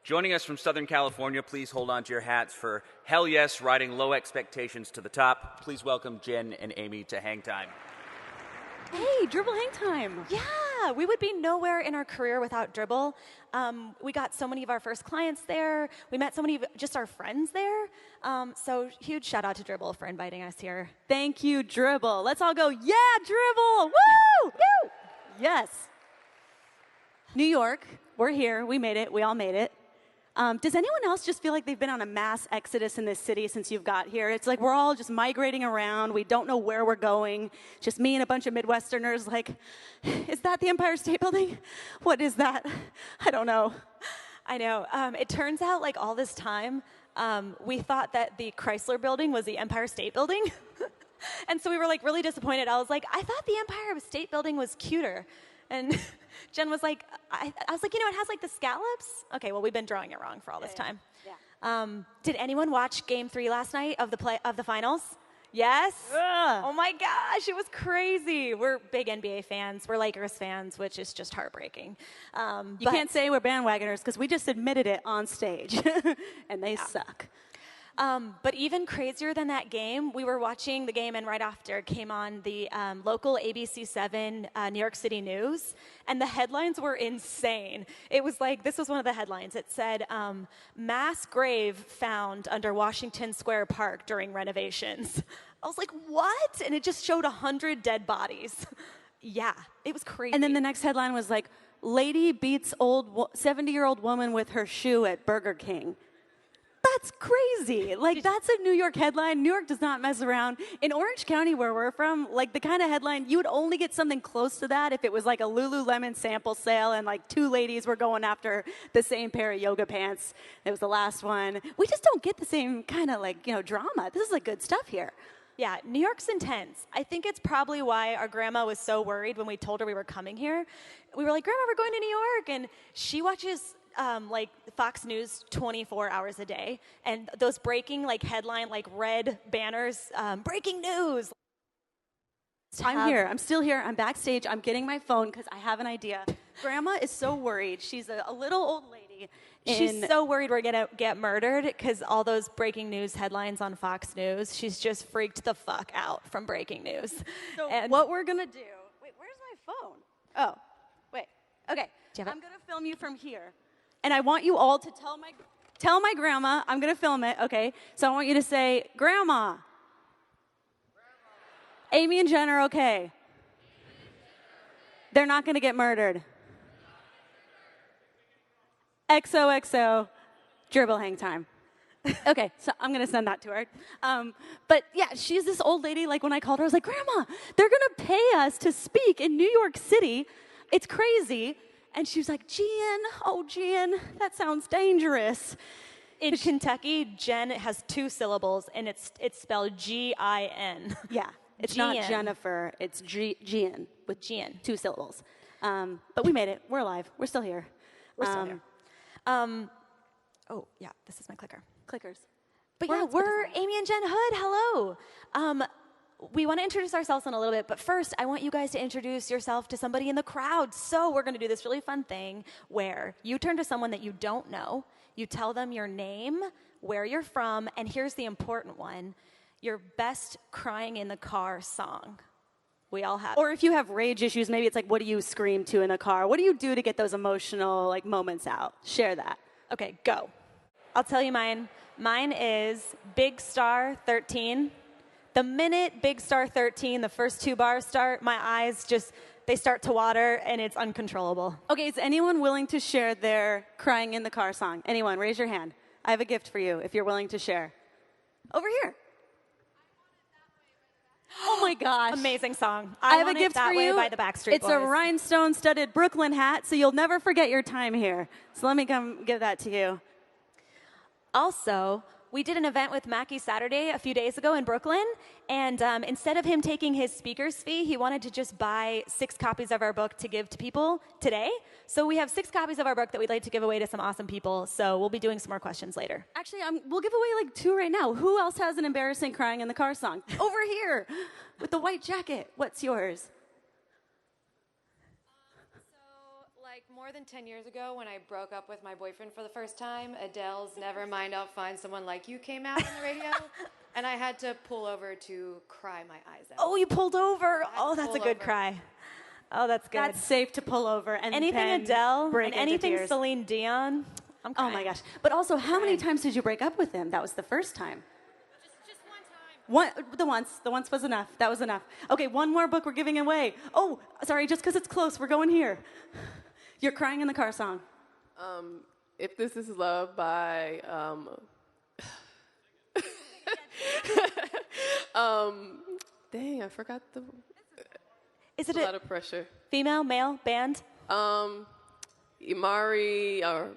Joining us from Southern California, please hold on to your hats for Hell Yes, riding low expectations to the top. Please welcome Jen and Amy to Hang Time. Hey, Dribbble Hang Time. Yeah, we would be nowhere in our career without Dribbble. We got so many of our first clients there. We met so many of just our friends there. So huge shout out to Dribbble for inviting us here. Thank you, Dribbble. Let's all go, yeah, Dribbble! Woo! Woo! Yes. New York, we're here. We made it. We all made it. Does anyone else just feel like they've been on a mass exodus in this city since you've got here? It's like we're all just migrating around. We don't know where we're going. Just me and a bunch of Midwesterners like, is that the Empire State Building? What is that? I don't know. I know. It turns out like all this time, we thought that the Chrysler Building was the Empire State Building. And so we were like really disappointed. I was like, I thought the Empire State Building was cuter. And Jen was like, I was like, you know, it has like the scallops. Okay, well, we've been drawing it wrong for all this time. Yeah. Did anyone watch Game 3 last night of the finals? Yes? Ugh. Oh my gosh, it was crazy. We're big NBA fans. We're Lakers fans, which is just heartbreaking. You can't say we're bandwagoners because we just admitted it on stage, and they suck. But even crazier than that game, we were watching the game, and right after came on the local ABC7 New York City News, and the headlines were insane. It was like, this was one of the headlines. It said, mass grave found under Washington Square Park during renovations. I was like, what? And it just showed 100 dead bodies. Yeah, it was crazy. And then the next headline was like, lady beats old 70-year-old woman with her shoe at Burger King. That's crazy. Like, that's a New York headline. New York does not mess around. In Orange County, where we're from, like, the kind of headline, you would only get something close to that if it was like a Lululemon sample sale and like two ladies were going after the same pair of yoga pants. It was the last one. We just don't get the same kind of like, you know, drama. This is like good stuff here. Yeah, New York's intense. I think it's probably why our grandma was so worried when we told her we were coming here. We were like, Grandma, we're going to New York. And she watches like Fox News 24 hours a day, and those breaking like headline like red banners, breaking news. I'm here. I'm still here. I'm backstage. I'm getting my phone because I have an idea. Grandma is so worried. She's a little old lady. She's so worried we're gonna get murdered because all those breaking news headlines on Fox News. She's just freaked the fuck out from breaking news. So what we're gonna do? Wait, where's my phone? Oh, wait. Okay, I'm gonna film you from here. And I want you all to tell my grandma, I'm going to film it, okay? So I want you to say, Grandma. Amy and Jen are okay. They're not going to get murdered. XOXO, Dribbble Hang Time. Okay, so I'm going to send that to her. But yeah, she's this old lady. Like when I called her, I was like, Grandma, they're going to pay us to speak in New York City. It's crazy. And she was like, Jen, that sounds dangerous. In Kentucky, Jen has 2 syllables, and it's spelled G-I-N. Yeah, it's not Jennifer, it's Gian with Gian. 2 syllables. But we made it. We're alive. We're still here. We're still here. Oh, yeah, this is my clicker. Clickers. But yeah, we're Amy and Jen Hood. Hello. We want to introduce ourselves in a little bit, but first, I want you guys to introduce yourself to somebody in the crowd. So we're going to do this really fun thing where you turn to someone that you don't know, you tell them your name, where you're from, and here's the important one, your best crying in the car song. We all have. Or if you have rage issues, maybe it's like, what do you scream to in a car? What do you do to get those emotional like moments out? Share that. Okay, go. I'll tell you mine. Mine is Big Star 13. The minute Big Star 13, the first 2 bars start, my eyes just, they start to water, and it's uncontrollable. Okay, is anyone willing to share their crying in the car song? Anyone, raise your hand. I have a gift for you if you're willing to share. Over here. Oh my gosh. Amazing song. I have a gift for you. By the Backstreet It's Boys. a rhinestone-studded Brooklyn hat, so you'll never forget your time here. So let me come give that to you. Also, we did an event with Mackie Saturday a few days ago in Brooklyn, and instead of him taking his speaker's fee, he wanted to just buy 6 copies of our book to give to people today. So we have 6 copies of our book that we'd like to give away to some awesome people, so we'll be doing some more questions later. Actually, we'll give away like 2 right now. Who else has an embarrassing crying in the car song? Over here, with the white jacket. What's yours? So, like, more More than 10 years ago, when I broke up with my boyfriend for the first time, Adele's Never Mind, I'll Find Someone Like You came out on the radio, and I had to pull over to cry my eyes out. Oh, you pulled over. Oh, that's a good cry. Oh, that's good. That's safe to pull over and anything then Adele break and into anything tears. Celine Dion. I'm Oh crying. my gosh. But also, how many times did you break up with him? That was the first time. Just one time. The once was enough. That was enough. Okay, one more book we're giving away. Oh, sorry, just because it's close, we're going here. You're crying in the car song. If This Is Love by dang, I forgot the. Is it a lot of pressure. Female, male, band? Imari or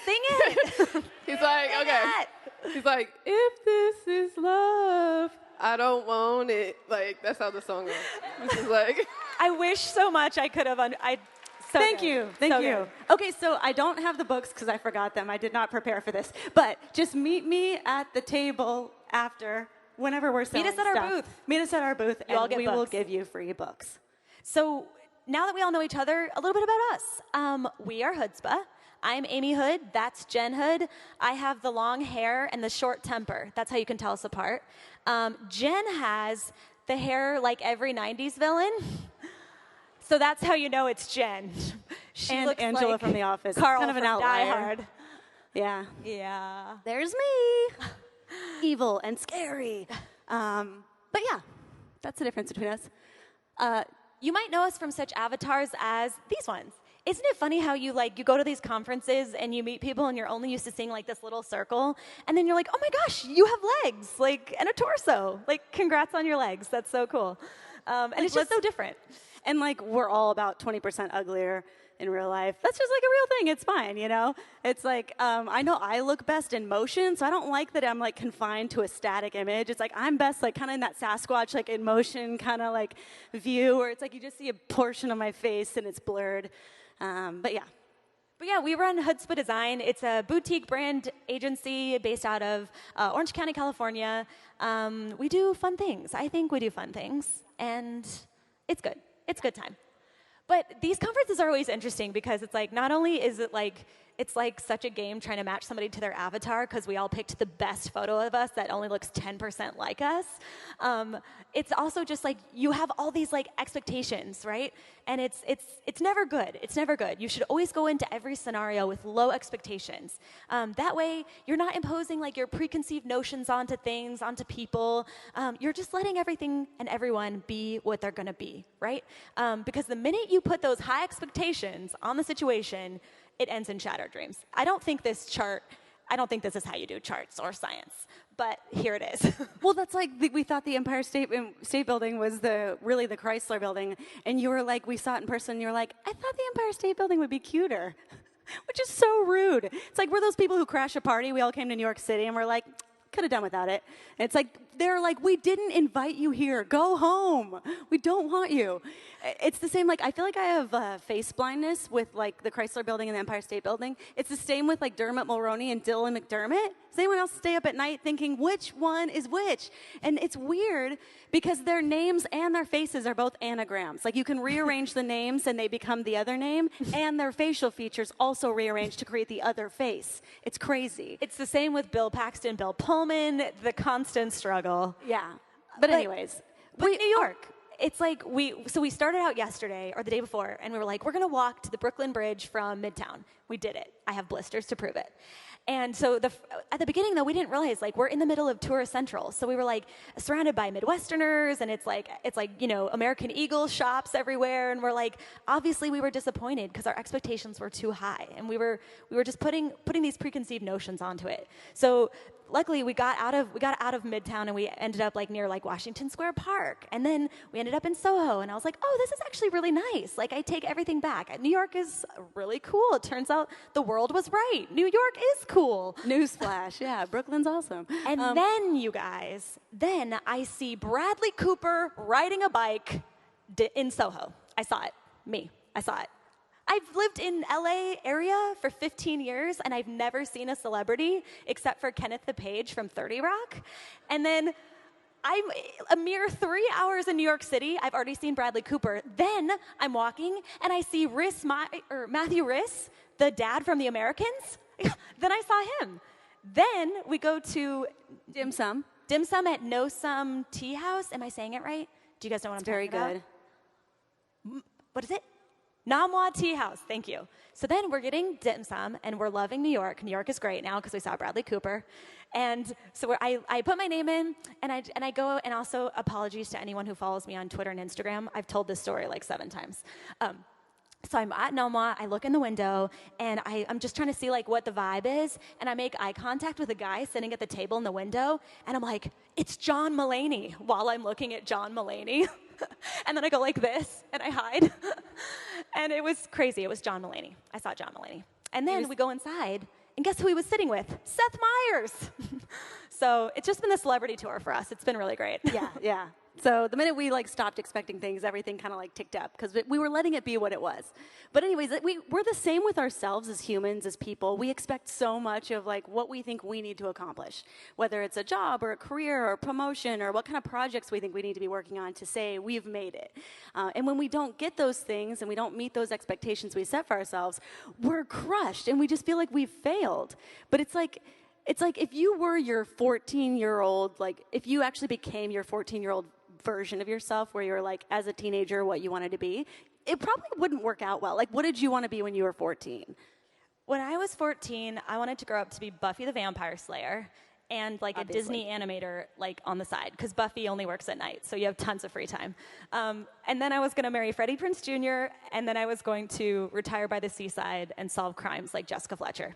Sing it. he's like, okay. He's like, if this is love, I don't want it. Like, that's how the song goes. This is like. I wish so much I could have. Thank you. Okay, so I don't have the books because I forgot them. I did not prepare for this. But just meet me at the table after, whenever we're selling Meet us at our stuff. booth. Meet us at our booth, You all and get we will books. give you free books. So now that we all know each other, a little bit about us. We are Hutzpah. I'm Amy Hood. That's Jen Hood. I have the long hair and the short temper. That's how you can tell us apart. Jen has the hair like every 90s villain. So that's how you know it's Jen. She And looks Angela like from The Office. Carl Kind of an from Die outlier. Hard. Yeah. Yeah. There's me. Evil and scary. But yeah, that's the difference between us. You might know us from such avatars as these ones. Isn't it funny how you go to these conferences and you meet people and you're only used to seeing like this little circle, and then you're like, oh my gosh, you have legs, and a torso. Congrats on your legs. That's so cool. And it's just so different. And we're all about 20% uglier in real life. That's just a real thing. It's fine, you know? It's I know I look best in motion, so I don't like that I'm confined to a static image. It's I'm best kind of in that Sasquatch in motion kind of view where it's you just see a portion of my face and it's blurred. But yeah, we run Hutzpah Design. It's a boutique brand agency based out of Orange County, California. We do fun things. I think we do fun things, and it's good. It's a good time. But these conferences are always interesting because it's not only is it it's such a game trying to match somebody to their avatar because we all picked the best photo of us that only looks 10% like us. It's also just you have all these expectations, right? And it's never good. It's never good. You should always go into every scenario with low expectations. That way, you're not imposing your preconceived notions onto things, onto people. You're just letting everything and everyone be what they're going to be, right? Because the minute you put those high expectations on the situation, it ends in shattered dreams. I don't think this is how you do charts or science, but here it is. Well, that's we thought the Empire State Building was really the Chrysler Building, and you were we saw it in person, and you were I thought the Empire State Building would be cuter, which is so rude. It's we're those people who crash a party. We all came to New York City, and we're could have done without it. And it's they're we didn't invite you here. Go home. We don't want you. It's the same, I feel I have face blindness with the Chrysler Building and the Empire State Building. It's the same with Dermot Mulroney and Dylan McDermott. Does anyone else stay up at night thinking which one is which? And it's weird because their names and their faces are both anagrams. You can rearrange the names and they become the other name, and their facial features also rearrange to create the other face. It's crazy. It's the same with Bill Paxton, Bill Pullman, the constant struggle. Yeah. But anyways. But New York. It's we started out yesterday or the day before, and we were we're going to walk to the Brooklyn Bridge from Midtown. We did it. I have blisters to prove it. And so at the beginning, though, we didn't realize we're in the middle of Tourist Central. So we were surrounded by Midwesterners, and it's American Eagle shops everywhere. And we're obviously we were disappointed because our expectations were too high, and we were just putting these preconceived notions onto it. So luckily we got out of Midtown, and we ended up near Washington Square Park, and then we ended up in Soho. And I was oh, this is actually really nice. I take everything back. New York is really cool. It turns out the world was right. New York is cool. Newsflash. Yeah, Brooklyn's awesome. And then, you guys, I see Bradley Cooper riding a bike in Soho. I saw it. I saw it. I've lived in LA area for 15 years, and I've never seen a celebrity except for Kenneth the Page from 30 Rock. And then I'm a mere 3 hours in New York City. I've already seen Bradley Cooper. Then I'm walking and I see Matthew Rhys, the dad from The Americans. Then I saw him. Then we go to Dim Sum. Dim Sum at No Sum Tea House. Am I saying it right? Do you guys know what I'm Very talking about? good. What is it? Namwa Tea House. Thank you. So then we're getting dim sum, and we're loving New York. New York is great now because we saw Bradley Cooper. And so I put my name in, and I go, and also apologies to anyone who follows me on Twitter and Instagram. I've told this story like 7 times. So I'm at Namwa, I look in the window, and I'm just trying to see like what the vibe is, and I make eye contact with a guy sitting at the table in the window, and I'm like, it's John Mulaney, while I'm looking at John Mulaney. And then I go like this, and I hide. And it was crazy. It was John Mulaney. I saw John Mulaney. And then we go inside, and guess who he was sitting with? Seth Meyers. So it's just been the celebrity tour for us. It's been really great. Yeah. So the minute we like stopped expecting things, everything kind of like ticked up because we were letting it be what it was. But anyways, we're the same with ourselves as humans, as people. We expect so much of like what we think we need to accomplish, whether it's a job or a career or a promotion or what kind of projects we think we need to be working on to say we've made it. And when we don't get those things and we don't meet those expectations we set for ourselves, we're crushed and we just feel like we've failed. But it's like if you were your 14-year-old, like if you actually became your 14-year-old version of yourself where you're like, as a teenager, what you wanted to be, it probably wouldn't work out well. Like, what did you want to be when you were 14? When I was 14, I wanted to grow up to be Buffy the Vampire Slayer and like Obviously. a Disney animator like on the side because Buffy only works at night, so you have tons of free time. And then I was going to marry Freddie Prinze Jr., and then I was going to retire by the seaside and solve crimes like Jessica Fletcher.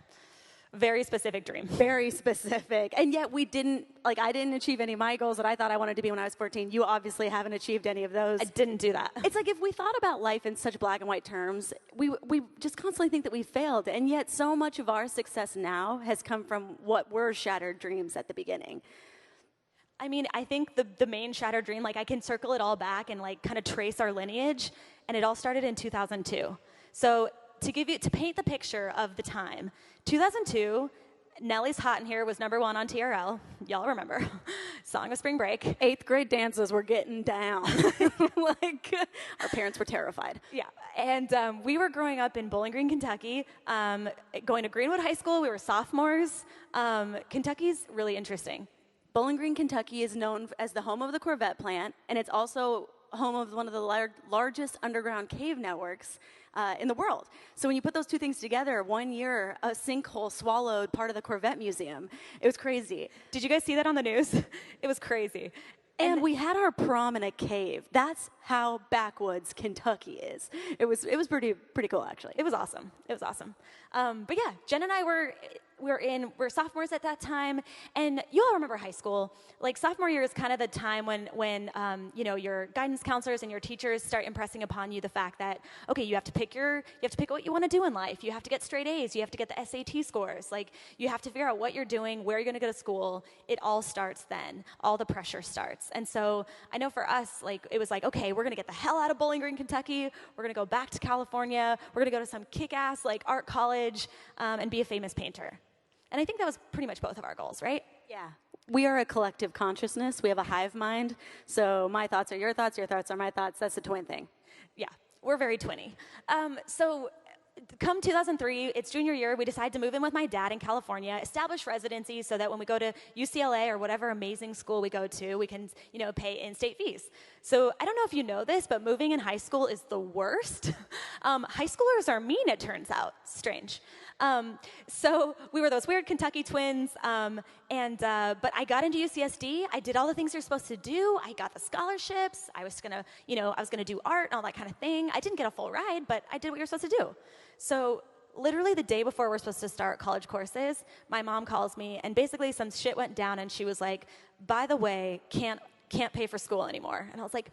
Very specific dream. Very specific. And yet I didn't achieve any of my goals that I thought I wanted to be when I was 14. You obviously haven't achieved any of those. I didn't do that. It's like if we thought about life in such black and white terms, we just constantly think that we failed. And yet so much of our success now has come from what were shattered dreams at the beginning. I mean, I think the main shattered dream, like I can circle it all back and like kind of trace our lineage, and it all started in 2002. So to paint the picture of the time, 2002, Nelly's Hot in Here was #1 on TRL. Y'all remember. Song of Spring Break. 8th grade dances were getting down. Like, our parents were terrified. Yeah, and we were growing up in Bowling Green, Kentucky, going to Greenwood High School. We were sophomores. Kentucky's really interesting. Bowling Green, Kentucky is known as the home of the Corvette plant, and it's also home of one of the largest underground cave networks in the world. So when you put those two things together, one year, a sinkhole swallowed part of the Corvette Museum. It was crazy. Did you guys see that on the news? It was crazy. And we had our prom in a cave. That's how backwoods Kentucky is. It was pretty cool, actually. It was awesome. But yeah, Jen and I were sophomores at that time, and you all remember high school. Like sophomore year is kind of the time when your guidance counselors and your teachers start impressing upon you the fact that okay, you have to pick what you want to do in life. You have to get straight A's. You have to get the SAT scores. Like you have to figure out what you're doing, where you're going to go to school. It all starts then. All the pressure starts. And so I know for us, like it was like okay, we're going to get the hell out of Bowling Green, Kentucky. We're going to go back to California. We're going to go to some kick-ass like art college and be a famous painter. And I think that was pretty much both of our goals, right? Yeah. We are a collective consciousness. We have a hive mind. So my thoughts are your thoughts are my thoughts. That's a twin thing. Yeah, we're very twinny. So come 2003, it's junior year, we decide to move in with my dad in California, establish residency so that when we go to UCLA or whatever amazing school we go to, we can, pay in-state fees. So I don't know if you know this, but moving in high school is the worst. High schoolers are mean, it turns out. Strange. So we were those weird Kentucky twins, but I got into UCSD. I did all the things you're supposed to do. I got the scholarships. I was gonna do art and all that kind of thing. I didn't get a full ride, but I did what you're supposed to do. So literally the day before we're supposed to start college courses, my mom calls me, and basically some shit went down, and she was like, by the way, can't pay for school anymore. And I was like,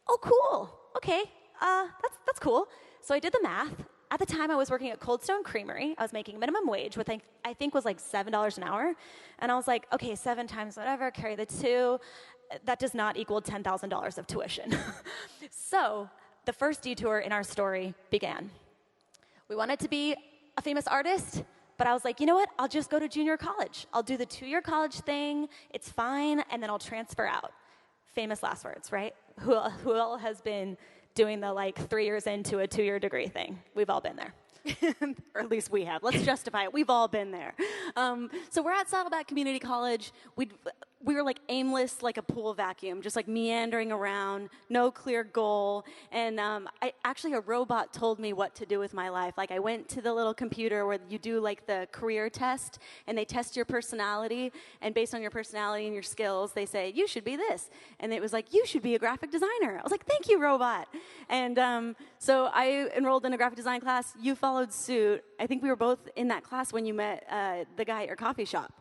oh, cool. Okay, that's cool. So I did the math. At the time, I was working at Cold Stone Creamery. I was making minimum wage, which I think was like $7 an hour. And I was like, okay, 7 times whatever, carry the 2. That does not equal $10,000 of tuition. So the first detour in our story began. We wanted to be a famous artist, but I was like, you know what? I'll just go to junior college. I'll do the 2-year college thing. It's fine, and then I'll transfer out. famous last words, right? Who all has been doing the like 3 years into a 2-year degree thing? We've all been there. Or at least we have. Let's justify it. We've all been there. So we're at Saddleback Community College. We were like aimless, like a pool vacuum, just like meandering around, no clear goal. And actually a robot told me what to do with my life. Like I went to the little computer where you do like the career test, and they test your personality. And based on your personality and your skills, they say, you should be this. And it was like, you should be a graphic designer. I was like, thank you, robot. And so I enrolled in a graphic design class. You followed suit. I think we were both in that class when you met the guy at your coffee shop.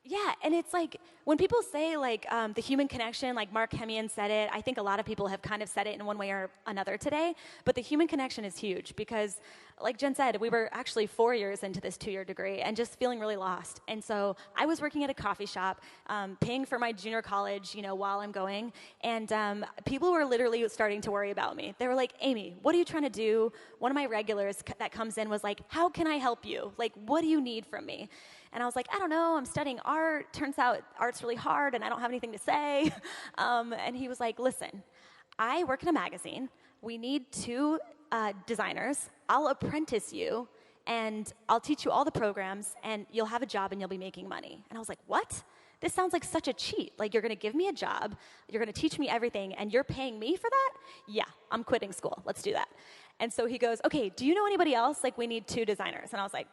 Yeah, and it's like when people say like the human connection, like Mark Hemian said it, I think a lot of people have kind of said it in one way or another today, but the human connection is huge because like Jen said, we were actually 4 years into this 2-year degree and just feeling really lost. And so I was working at a coffee shop, paying for my junior college, while I'm going, and people were literally starting to worry about me. They were like, Amy, what are you trying to do? One of my regulars that comes in was like, how can I help you? Like, what do you need from me? And I was like, I don't know, I'm studying art. Turns out art's really hard and I don't have anything to say. And he was like, listen, I work in a magazine. We need 2 designers. I'll apprentice you and I'll teach you all the programs and you'll have a job and you'll be making money. And I was like, what? This sounds like such a cheat. Like you're gonna give me a job, you're gonna teach me everything and you're paying me for that? Yeah, I'm quitting school, let's do that. And so he goes, okay, do you know anybody else? Like we need 2 designers. And I was like,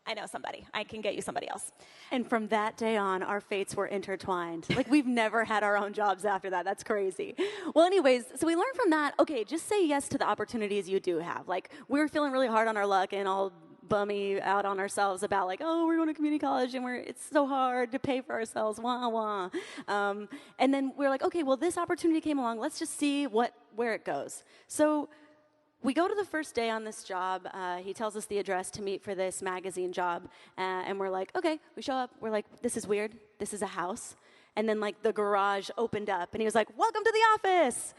I know somebody. I can get you somebody else. And from that day on, our fates were intertwined. Like, we've never had our own jobs after that. That's crazy. Well, anyways, so we learned from that, okay, just say yes to the opportunities you do have. Like, we were feeling really hard on our luck and all bummy out on ourselves about, like, oh, we're going to community college and it's so hard to pay for ourselves, wah, wah. And then we were like, okay, well, this opportunity came along. Let's just see where it goes. So we go to the first day on this job. He tells us the address to meet for this magazine job. And we're like, okay, we show up. We're like, this is weird. This is a house. And then, like, the garage opened up. And he was like, welcome to the office.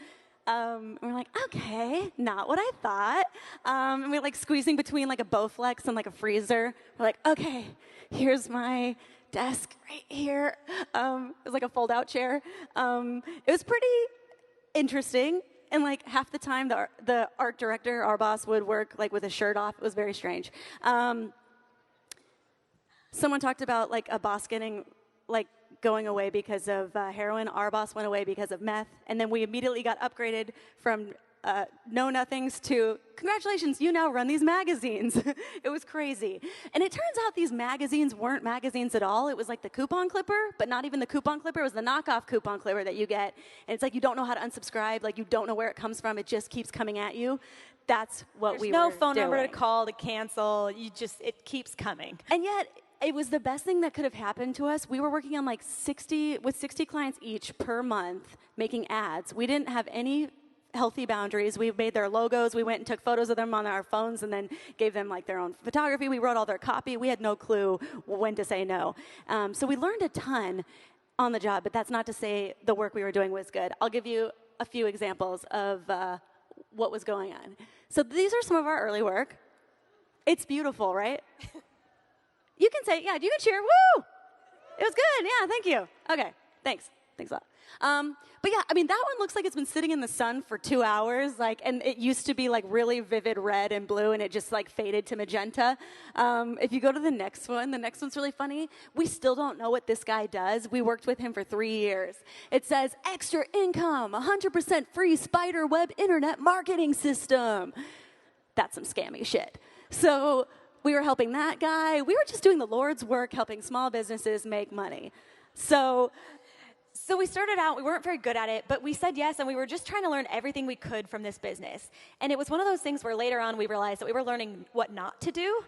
And we're like, okay, not what I thought. And we're, like, squeezing between, like, a Bowflex and, like, a freezer. We're like, okay, here's my desk right here. It was like a fold-out chair. It was pretty interesting. And, like, half the time, the art director, our boss, would work, like, with his shirt off. It was very strange. Someone talked about, like, a boss getting, like, going away because of heroin. Our boss went away because of meth. And then we immediately got upgraded from know-nothings to, congratulations, you now run these magazines. It was crazy. And it turns out these magazines weren't magazines at all. It was like the coupon clipper, but not even the coupon clipper. It was the knockoff coupon clipper that you get. And it's like you don't know how to unsubscribe. Like you don't know where it comes from. It just keeps coming at you. That's what we were doing. There's no phone number to call to cancel. It keeps coming. And yet, it was the best thing that could have happened to us. We were working on like 60 clients each per month, making ads. We didn't have any healthy boundaries. We made their logos. We went and took photos of them on our phones and then gave them like their own photography. We wrote all their copy. We had no clue when to say no. So we learned a ton on the job, but that's not to say the work we were doing was good. I'll give you a few examples of what was going on. So these are some of our early work. It's beautiful, right? You can say, yeah, you can cheer. Woo! It was good. Yeah, thank you. Okay, thanks. Thanks a lot. But yeah, I mean, that one looks like it's been sitting in the sun for 2 hours, like, and it used to be like really vivid red and blue, and it just like faded to magenta. If you go to the next one's really funny. We still don't know what this guy does. We worked with him for 3 years. It says, extra income, 100% free spider web internet marketing system. That's some scammy shit. So we were helping that guy. We were just doing the Lord's work, helping small businesses make money. So we started out, we weren't very good at it, but we said yes, and we were just trying to learn everything we could from this business. And it was one of those things where later on we realized that we were learning what not to do,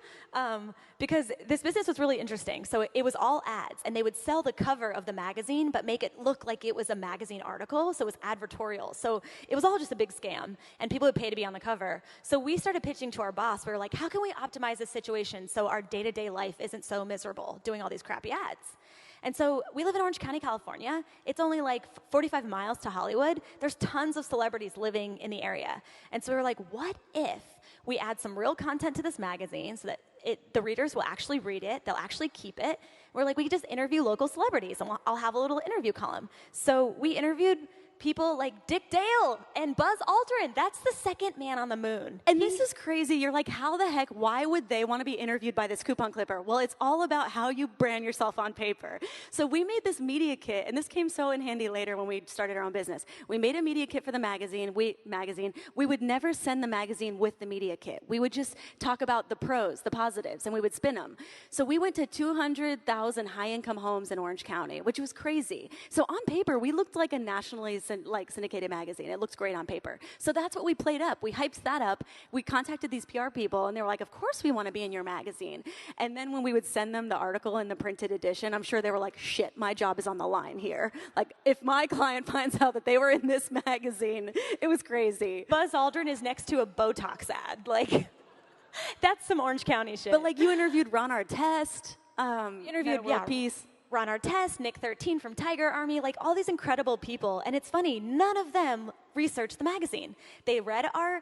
because this business was really interesting. So it was all ads, and they would sell the cover of the magazine, but make it look like it was a magazine article, so it was advertorial. So it was all just a big scam, and people would pay to be on the cover. So we started pitching to our boss. We were like, how can we optimize this situation so our day-to-day life isn't so miserable doing all these crappy ads? And so we live in Orange County, California. It's only like 45 miles to Hollywood. There's tons of celebrities living in the area. And so we were like, what if we add some real content to this magazine so that the readers will actually read it, they'll actually keep it. We're like, we could just interview local celebrities, and I'll have a little interview column. So we interviewed people like Dick Dale and Buzz Aldrin. That's the second man on the moon. And this is crazy. You're like, how the heck, why would they want to be interviewed by this coupon clipper? Well, it's all about how you brand yourself on paper. So we made this media kit, and this came so in handy later when we started our own business. We made a media kit for the magazine. We would never send the magazine with the media kit. We would just talk about the pros, the positives, and we would spin them. So we went to 200,000 high-income homes in Orange County, which was crazy. So on paper, we looked like a nationally syndicated magazine. It looks great on paper. So that's what we played up. We hyped that up. We contacted these PR people, and they were like, of course we want to be in your magazine. And then when we would send them the article in the printed edition, I'm sure they were like, shit, my job is on the line here. Like, if my client finds out that they were in this magazine, it was crazy. Buzz Aldrin is next to a Botox ad. Like, that's some Orange County shit. But like, you interviewed Ron Artest. Interviewed World Peace. Ron Artest, Nick 13 from Tiger Army, like all these incredible people. And it's funny, none of them researched the magazine. They read our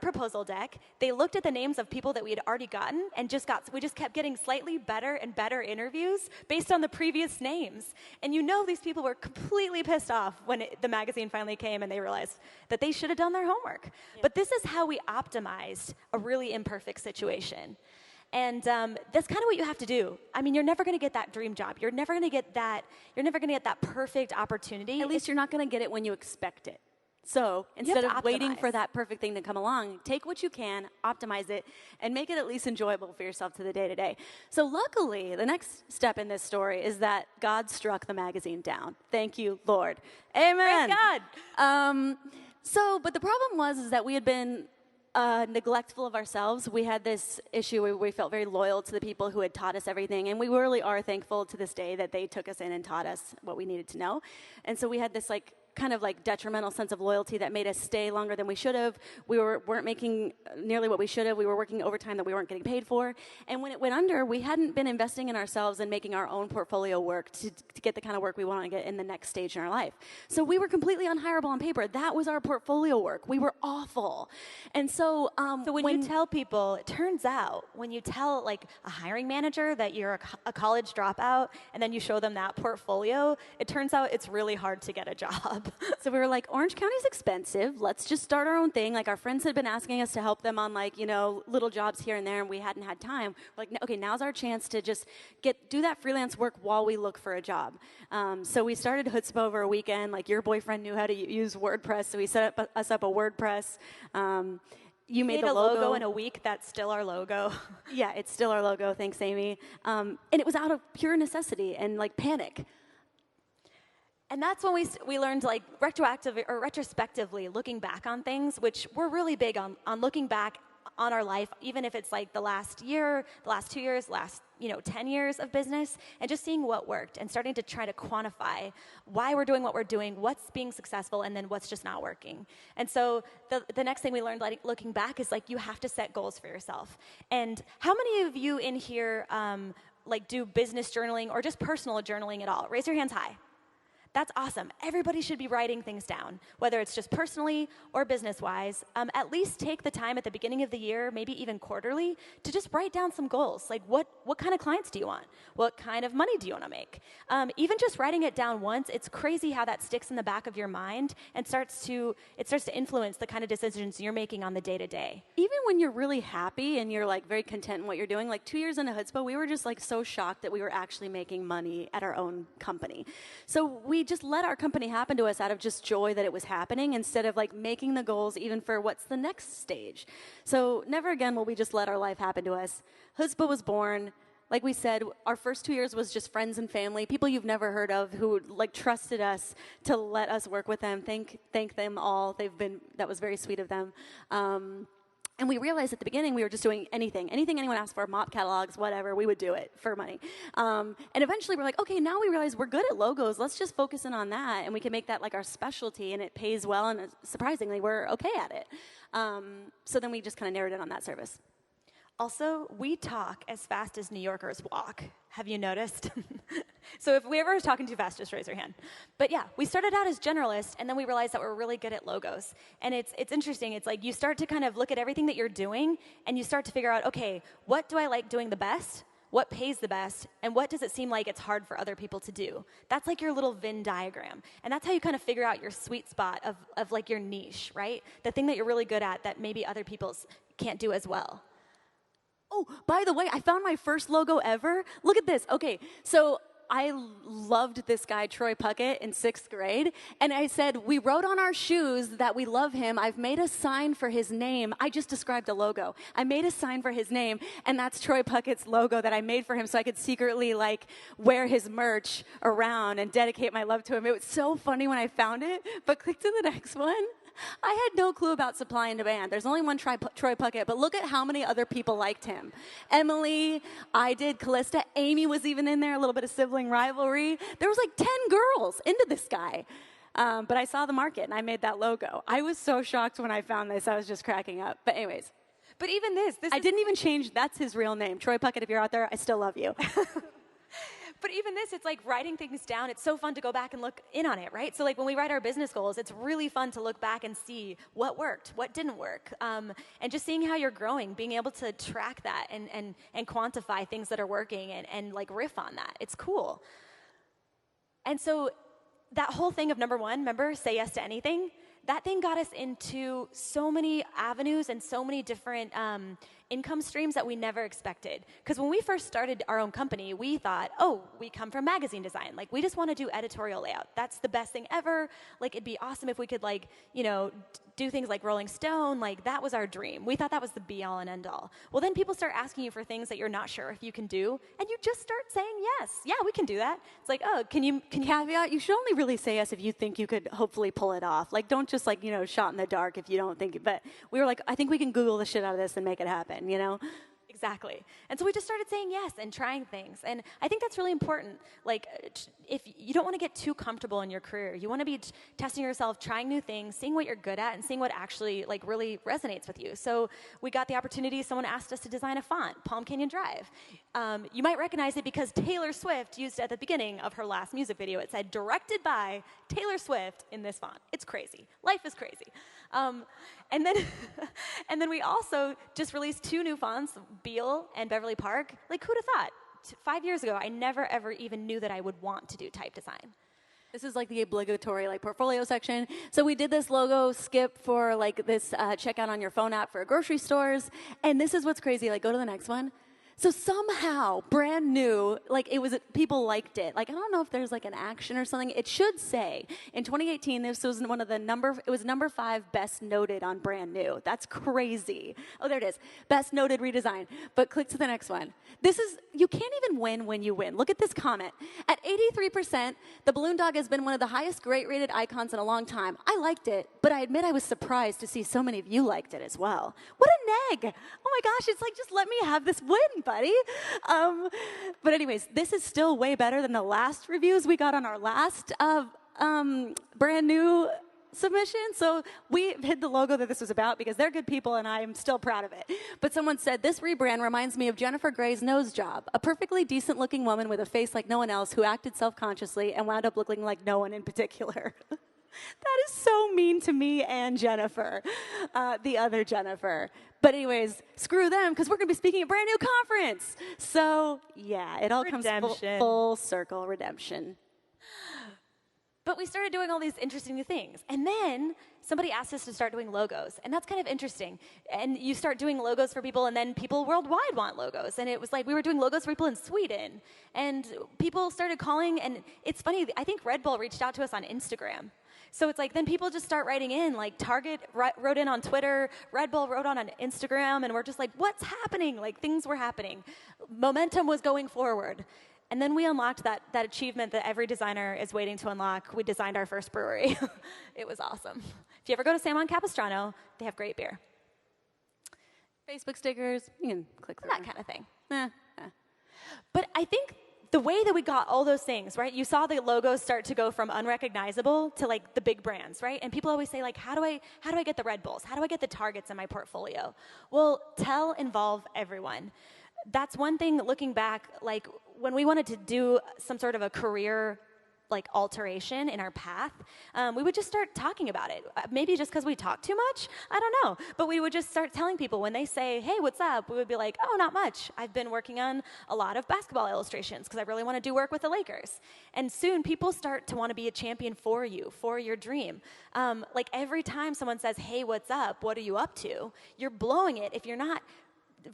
proposal deck. They looked at the names of people that we had already gotten and we just kept getting slightly better and better interviews based on the previous names. And you know these people were completely pissed off when the magazine finally came and they realized that they should have done their homework. Yeah. But this is how we optimized a really imperfect situation. And that's kind of what you have to do. I mean, you're never going to get that dream job. You're never going to get that perfect opportunity. At least you're not going to get it when you expect it. So instead of waiting for that perfect thing to come along, take what you can, optimize it, and make it at least enjoyable for yourself to the day-to-day. So luckily, the next step in this story is that God struck the magazine down. Thank you, Lord. Amen. Praise God. But the problem was that we had been neglectful of ourselves. We had this issue where we felt very loyal to the people who had taught us everything, and we really are thankful to this day that they took us in and taught us what we needed to know. And so we had this kind of detrimental sense of loyalty that made us stay longer than we should have. We weren't making nearly what we should have. We were working overtime that we weren't getting paid for. And when it went under, we hadn't been investing in ourselves and making our own portfolio work to get the kind of work we want to get in the next stage in our life. So we were completely unhireable on paper. That was our portfolio work. We were awful. And so, when you tell people, it turns out when you tell a hiring manager that you're a college dropout and then you show them that portfolio, it turns out it's really hard to get a job. So we were like, Orange County's expensive. Let's just start our own thing. Our friends had been asking us to help them on little jobs here and there, and we hadn't had time. We're like, okay, now's our chance to just do that freelance work while we look for a job. So we started Hutzpah over a weekend. Your boyfriend knew how to use WordPress, so he set us up a WordPress. You made the logo in a week. That's still our logo. Yeah, it's still our logo. Thanks, Amy. And it was out of pure necessity and panic. And that's when we learned retrospectively looking back on things, which we're really big on looking back on our life, even if it's the last year, the last 2 years, last 10 years of business, and just seeing what worked and starting to try to quantify why we're doing what we're doing, what's being successful, and then what's just not working. And so the next thing we learned looking back is you have to set goals for yourself. And how many of you in here do business journaling or just personal journaling at all? Raise your hands high. That's awesome. Everybody should be writing things down, whether it's just personally or business-wise. At least take the time at the beginning of the year, maybe even quarterly, to just write down some goals. What kind of clients do you want? What kind of money do you want to make? Even just writing it down once, it's crazy how that sticks in the back of your mind and starts to influence the kind of decisions you're making on the day-to-day. Even when you're really happy and you're very content in what you're doing, 2 years into Hutzpah, we were just so shocked that we were actually making money at our own company. So we just let our company happen to us out of just joy that it was happening instead of making the goals even for what's the next stage. So never again will we just let our life happen to us. Hutzpah was born. Like we said, our first 2 years was just friends and family, people you've never heard of who trusted us to let us work with them. Thank them all. That was very sweet of them. And we realized at the beginning we were just doing anything anyone asked for, mop catalogs, whatever, we would do it for money. And eventually we're like, okay, now we realize we're good at logos. Let's just focus in on that, and we can make that our specialty, and it pays well, and surprisingly, we're okay at it. So then we just kind of narrowed in on that service. Also, we talk as fast as New Yorkers walk. Have you noticed? So if we ever was talking too fast, just raise your hand. But yeah, we started out as generalists, and then we realized that we're really good at logos. And it's interesting. It's you start to kind of look at everything that you're doing, and you start to figure out, okay, what do I like doing the best? what pays the best, and what does it seem like it's hard for other people to do. That's like your little Venn diagram. And that's how you kind of figure out your sweet spot of like your niche, right? The thing that you're really good at that maybe other people can't do as well. Oh, by the way, I found my first logo ever. Look at this. Okay, so I loved this guy, Troy Puckett, in 6th grade. And I said, we wrote on our shoes that we love him. I've made a sign for his name. I just described a logo. I made a sign for his name, and that's Troy Puckett's logo that I made for him so I could secretly, like, wear his merch around and dedicate my love to him. It was so funny when I found it, but click to the next one. I had no clue about supply and demand. There's only one Troy Puckett, but look at how many other people liked him. Emily, I did, Callista, Amy was even in there, a little bit of sibling rivalry. There was like 10 girls into this guy. But I saw the market, and I made that logo. I was so shocked when I found this. I was just cracking up. But anyways. But even this I didn't even change. That's his real name. Troy Puckett, if you're out there, I still love you. But even this, it's like writing things down. It's so fun to go back and look in on it, right? So like when we write our business goals, it's really fun to look back and see what worked, what didn't work, and just seeing how you're growing, being able to track that and quantify things that are working and like riff on that. It's cool. And so that whole thing of number one, remember, say yes to anything? That thing got us into so many avenues and so many different income streams that we never expected. Because when we first started our own company, we thought, oh, we come from magazine design. Like, we just want to do editorial layout. That's the best thing ever. Like, it'd be awesome if we could, like, you know, do things like Rolling Stone. Like, that was our dream. We thought that was the be-all and end-all. Well, then people start asking you for things that you're not sure if you can do, and you just start saying yes. Yeah, we can do that. It's like, oh, can you caveat, you should only really say yes if you think you could hopefully pull it off. Like, don't just, like, you know, shot in the dark if you don't think it. But we were like, I think we can Google the shit out of this and make it happen, you know? Exactly. And so we just started saying yes and trying things. And I think that's really important. Like, if you don't want to get too comfortable in your career, you want to be testing yourself, trying new things, seeing what you're good at, and seeing what actually, like, really resonates with you. So we got the opportunity, someone asked us to design a font, Palm Canyon Drive. You might recognize it because Taylor Swift used it at the beginning of her last music video. It said, directed by Taylor Swift in this font. It's crazy. Life is crazy. And then and then we also just released 2 new fonts, Beale and Beverly Park. Like, who'd have thought? 5 years ago, I never, ever even knew that I would want to do type design. This is like the obligatory like portfolio section. So we did this logo skip for like this checkout on your phone app for grocery stores. And this is what's crazy. Like, go to the next one. So somehow, brand new, like it was, people liked it. Like, I don't know if there's like an action or something. It should say, in 2018, this was one of the it was number 5 best noted on brand new. That's crazy. Oh, there it is. Best noted redesign. But click to the next one. This is, you can't even win when you win. Look at this comment. At 83%, the balloon dog has been one of the highest great rated icons in a long time. I liked it, but I admit I was surprised to see so many of you liked it as well. What a neg. Oh my gosh, it's like, just let me have this win, buddy. But anyways, this is still way better than the last reviews we got on our last brand new submission. So we hid the logo that this was about because they're good people and I'm still proud of it. But someone said, this rebrand reminds me of Jennifer Grey's Nose Job, a perfectly decent looking woman with a face like no one else who acted self-consciously and wound up looking like no one in particular. That is so mean to me and Jennifer, the other Jennifer. But anyways, screw them, because we're going to be speaking at a brand new conference. So, yeah, it all comes full circle, redemption. But we started doing all these interesting new things. And then somebody asked us to start doing logos. And that's kind of interesting. And you start doing logos for people, and then people worldwide want logos. And it was like we were doing logos for people in Sweden. And people started calling, and it's funny, I think Red Bull reached out to us on Instagram. So it's like, then people just start writing in, like Target wrote in on Twitter, Red Bull wrote on Instagram, and we're just like, what's happening? Like, things were happening. Momentum was going forward. And then we unlocked that achievement that every designer is waiting to unlock. We designed our first brewery. It was awesome. If you ever go to San Juan Capistrano, they have great beer. Facebook stickers, you can click through. That kind of thing. But I think the way that we got all those things, right? You saw the logos start to go from unrecognizable to like the big brands, right? And people always say like, how do I get the Red Bulls? How do I get the Targets in my portfolio? Well, involve everyone. That's one thing looking back, like when we wanted to do some sort of a career like alteration in our path, we would just start talking about it. Maybe just because we talk too much, I don't know. But we would just start telling people when they say, hey, what's up? We would be like, oh, not much. I've been working on a lot of basketball illustrations because I really want to do work with the Lakers. And soon people start to want to be a champion for you, for your dream. Like every time someone says, hey, what's up? What are you up to? You're blowing it if you're not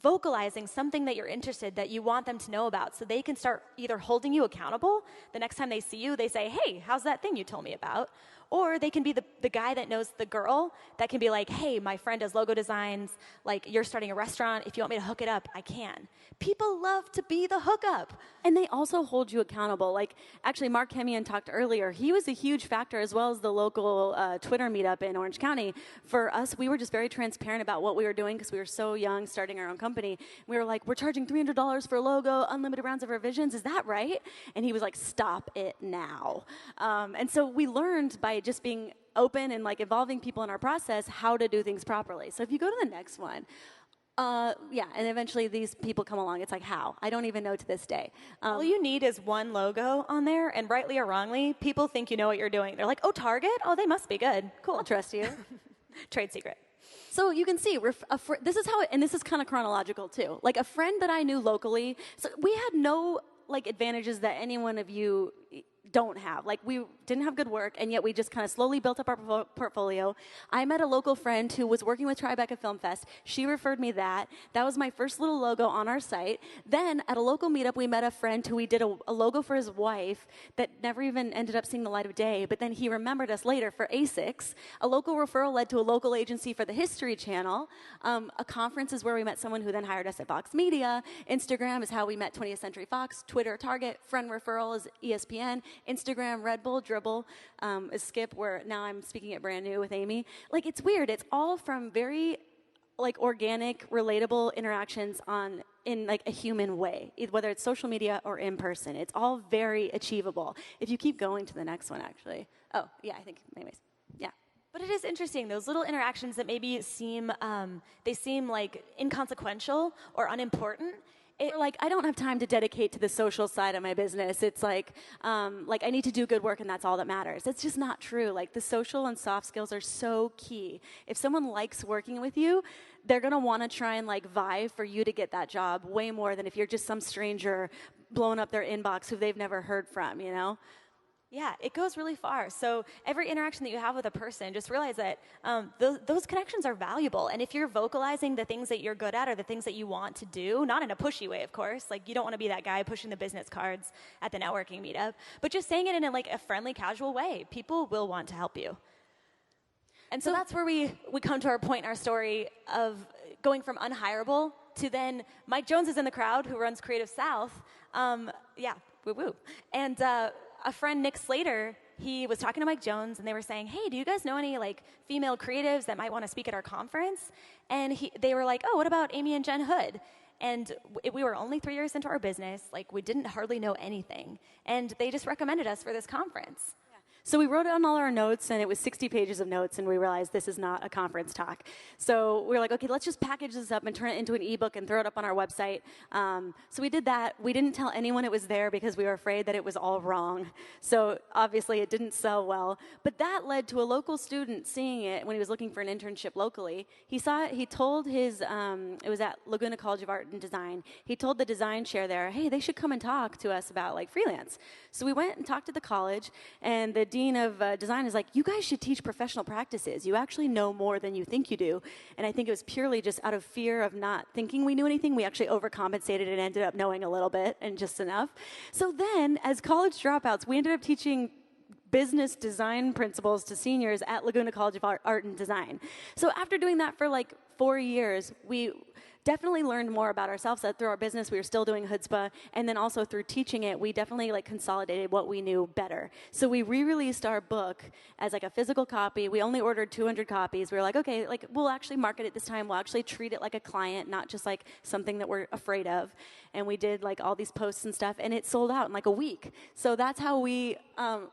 vocalizing something that you're interested, that you want them to know about, so they can start either holding you accountable. The next time they see you, they say, hey, how's that thing you told me about? Or they can be the guy that knows the girl that can be like, hey, my friend does logo designs, like you're starting a restaurant, if you want me to hook it up, I can. People love to be the hookup. And they also hold you accountable. Like, actually, Mark Hemian talked earlier. He was a huge factor, as well as the local Twitter meetup in Orange County. For us, we were just very transparent about what we were doing because we were so young, starting our own company. We were like, we're charging $300 for a logo, unlimited rounds of revisions. Is that right? And he was like, stop it now. And so we learned by just being open and like involving people in our process how to do things properly. So if you go to the next one, yeah, and eventually these people come along. It's like, how? I don't even know to this day. All you need is one logo on there, and rightly or wrongly, people think you know what you're doing. They're like, oh, Target? Oh, they must be good. Cool. I'll trust you. Trade secret. So you can see, this is how, and this is kind of chronological too. Like a friend that I knew locally, so we had no like advantages that any one of you don't have. Like we didn't have good work, and yet we just kind of slowly built up our portfolio. I met a local friend who was working with Tribeca Film Fest. She referred me that. That was my first little logo on our site. Then at a local meetup, we met a friend who we did a logo for his wife that never even ended up seeing the light of day, but then he remembered us later for ASICS. A local referral led to a local agency for the History Channel. A conference is where we met someone who then hired us at Vox Media. Instagram is how we met 20th Century Fox. Twitter, Target. Friend referral is ESPN. Instagram, Red Bull, Dribbble, is Skip, where now I'm speaking at Brand New with Amy. Like, it's weird. It's all from very, like, organic, relatable interactions in like a human way, whether it's social media or in person. It's all very achievable. If you keep going to the next one, actually. Oh, yeah, I think, anyways, yeah. But it is interesting, those little interactions that maybe seem like inconsequential or unimportant. Or like, I don't have time to dedicate to the social side of my business. It's like I need to do good work and that's all that matters. It's just not true. Like, the social and soft skills are so key. If someone likes working with you, they're going to want to try and like vie for you to get that job way more than if you're just some stranger blowing up their inbox who they've never heard from, you know? Yeah, it goes really far. So every interaction that you have with a person, just realize that those connections are valuable. And if you're vocalizing the things that you're good at or the things that you want to do, not in a pushy way, of course. Like, you don't want to be that guy pushing the business cards at the networking meetup. But just saying it in a friendly, casual way. People will want to help you. And so that's where we come to our point in our story of going from unhireable to then Mike Jones is in the crowd, who runs Creative South. Yeah, woo-woo. And a friend, Nick Slater, he was talking to Mike Jones, and they were saying, hey, do you guys know any like female creatives that might want to speak at our conference? And they were like, oh, what about Amy and Jen Hood? And we were only 3 years into our business. Like, we didn't hardly know anything. And they just recommended us for this conference. So we wrote down all our notes, and it was 60 pages of notes, and we realized this is not a conference talk. So we were like, okay, let's just package this up and turn it into an ebook and throw it up on our website. So we did that. We didn't tell anyone it was there because we were afraid that it was all wrong. So obviously it didn't sell well. But that led to a local student seeing it when he was looking for an internship locally. He saw it. He told his, it was at Laguna College of Art and Design. He told the design chair there, hey, they should come and talk to us about like freelance. So we went and talked to the college, and the dean of design is like, you guys should teach professional practices. You actually know more than you think you do. And I think it was purely just out of fear of not thinking we knew anything. We actually overcompensated and ended up knowing a little bit and just enough. So then, as college dropouts, we ended up teaching business design principles to seniors at Laguna College of Art and Design. So after doing that for like 4 years, we definitely learned more about ourselves. Through our business, we were still doing Hutzpah, and then also through teaching it, we definitely like consolidated what we knew better. So we re-released our book as like a physical copy. We only ordered 200 copies. We were like, okay, like we'll actually market it this time. We'll actually treat it like a client, not just like something that we're afraid of. And we did like all these posts and stuff, and it sold out in like a week. So that's how we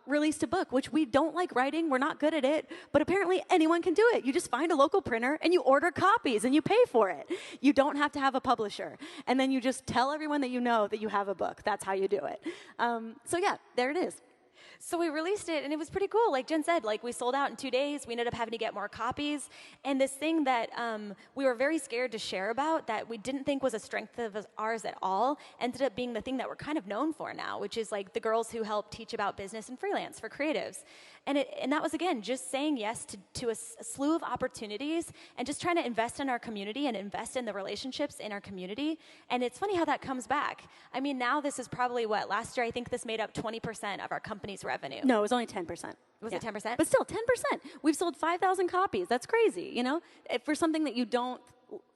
released a book, which we don't like writing. We're not good at it, but apparently anyone can do it. You just find a local printer and you order copies and you pay for it. You don't have to have a publisher. And then you just tell everyone that you know that you have a book. That's how you do it. So yeah, there it is. So we released it, and it was pretty cool. Like Jen said, like we sold out in 2 days. We ended up having to get more copies. And this thing that we were very scared to share about, that we didn't think was a strength of ours at all, ended up being the thing that we're kind of known for now, which is like the girls who help teach about business and freelance for creatives. And that was, again, just saying yes to a slew of opportunities and just trying to invest in our community and invest in the relationships in our community. And it's funny how that comes back. I mean, now this is probably what? Last year, I think this made up 20% of our company's revenue. No, it was only 10%. Was it 10%? But still, 10%. We've sold 5,000 copies. That's crazy, you know, for something that you don't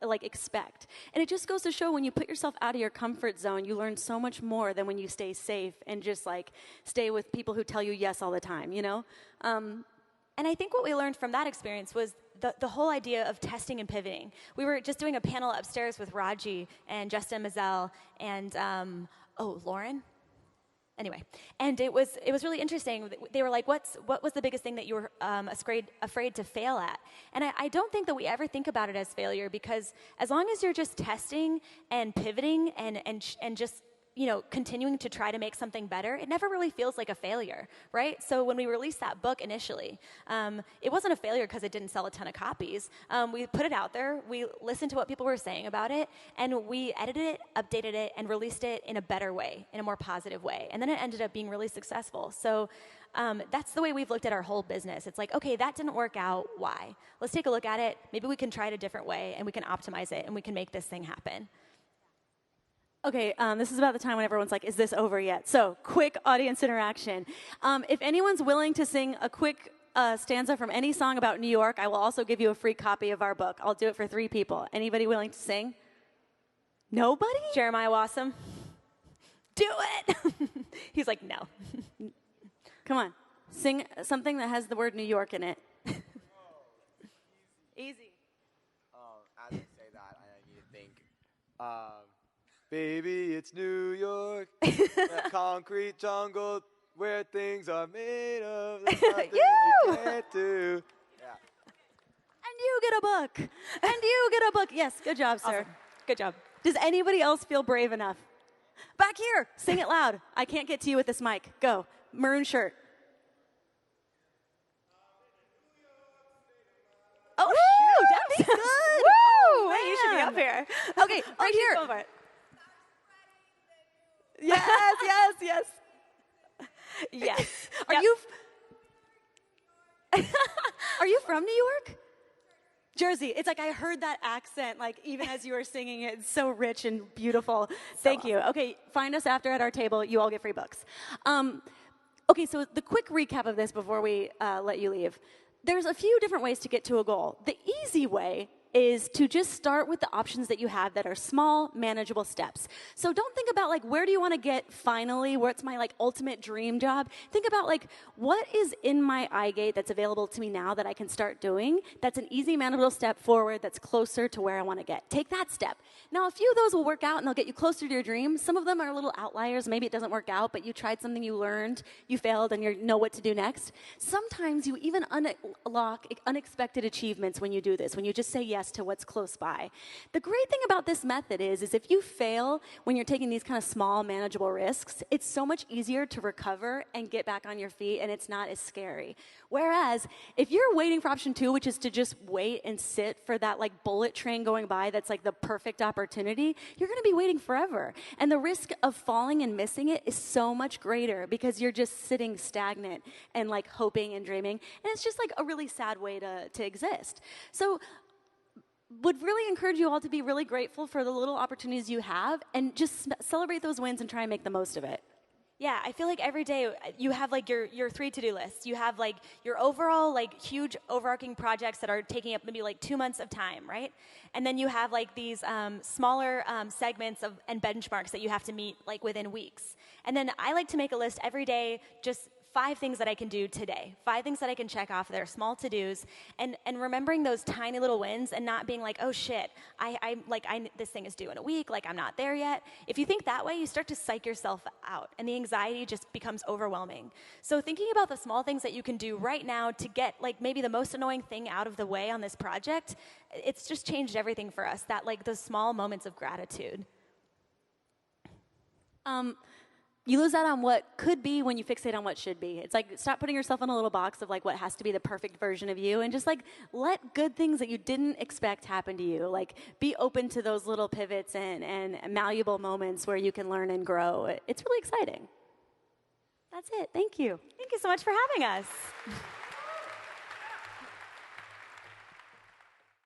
like expect. And it just goes to show when you put yourself out of your comfort zone, you learn so much more than when you stay safe and just like stay with people who tell you yes all the time, you know? And I think what we learned from that experience was the whole idea of testing and pivoting. We were just doing a panel upstairs with Raji and Justin Mazel and, Lauren? Anyway, and it was really interesting. They were like, what was the biggest thing that you were afraid to fail at? And I don't think that we ever think about it as failure, because as long as you're just testing and pivoting and just, you know, continuing to try to make something better, it never really feels like a failure, right? So when we released that book initially, it wasn't a failure because it didn't sell a ton of copies. We put it out there, we listened to what people were saying about it, and we edited it, updated it, and released it in a better way, in a more positive way. And then it ended up being really successful. So that's the way we've looked at our whole business. It's like, okay, that didn't work out. Why? Let's take a look at it. Maybe we can try it a different way, and we can optimize it, and we can make this thing happen. Okay, this is about the time when everyone's like, is this over yet? So, quick audience interaction. If anyone's willing to sing a quick stanza from any song about New York, I will also give you a free copy of our book. I'll do it for 3 people. Anybody willing to sing? Nobody? Jeremiah Wassam. Do it! He's like, no. Come on. Sing something that has the word New York in it. Easy. As I say that, I need to think. Baby, it's New York, that concrete jungle where things are made of. There's nothing you can't do. Yeah. And you get a book. And you get a book. Yes, good job, sir. Awesome. Good job. Does anybody else feel brave enough? Back here. Sing it loud. I can't get to you with this mic. Go. Maroon shirt. Oh, shoot. That was good. Woo! Hey, you should be up here. Okay, right here. Go for it. Yes. Yes. Are you from New York? Jersey. It's like I heard that accent, like even as you were singing it. It's so rich and beautiful. Thank you. Okay, find us after at our table. You all get free books. Okay, so the quick recap of this before we let you leave. There's a few different ways to get to a goal. The easy way is to just start with the options that you have that are small, manageable steps. So don't think about like, where do you want to get finally, what's my like ultimate dream job? Think about like, what is in my eye gate that's available to me now that I can start doing? That's an easy, manageable step forward that's closer to where I want to get. Take that step. Now, a few of those will work out and they'll get you closer to your dream. Some of them are little outliers. Maybe it doesn't work out, but you tried something, you learned, you failed, and you know what to do next. Sometimes you even unlock unexpected achievements when you do this, when you just say yes to what's close by. The great thing about this method is if you fail when you're taking these kind of small, manageable risks, it's so much easier to recover and get back on your feet, and it's not as scary. Whereas, if you're waiting for option 2, which is to just wait and sit for that like bullet train going by that's like the perfect opportunity, you're going to be waiting forever. And the risk of falling and missing it is so much greater because you're just sitting stagnant and like hoping and dreaming. And it's just like a really sad way to exist. So would really encourage you all to be really grateful for the little opportunities you have and just celebrate those wins and try and make the most of it. Yeah, I feel like every day you have like your 3 to-do lists. You have like your overall like huge overarching projects that are taking up maybe like 2 months of time, right? And then you have like these smaller segments and benchmarks that you have to meet like within weeks. And then I like to make a list every day, just 5 things that I can do today, 5 things that I can check off that are small to-dos, and remembering those tiny little wins and not being like, oh shit, this thing is due in a week, like I'm not there yet. If you think that way, you start to psych yourself out, and the anxiety just becomes overwhelming. So thinking about the small things that you can do right now to get like maybe the most annoying thing out of the way on this project, it's just changed everything for us, that like those small moments of gratitude. You lose out on what could be when you fixate on what should be. It's like stop putting yourself in a little box of like what has to be the perfect version of you and just like let good things that you didn't expect happen to you. Like be open to those little pivots and malleable moments where you can learn and grow. It's really exciting. That's it. Thank you. Thank you so much for having us.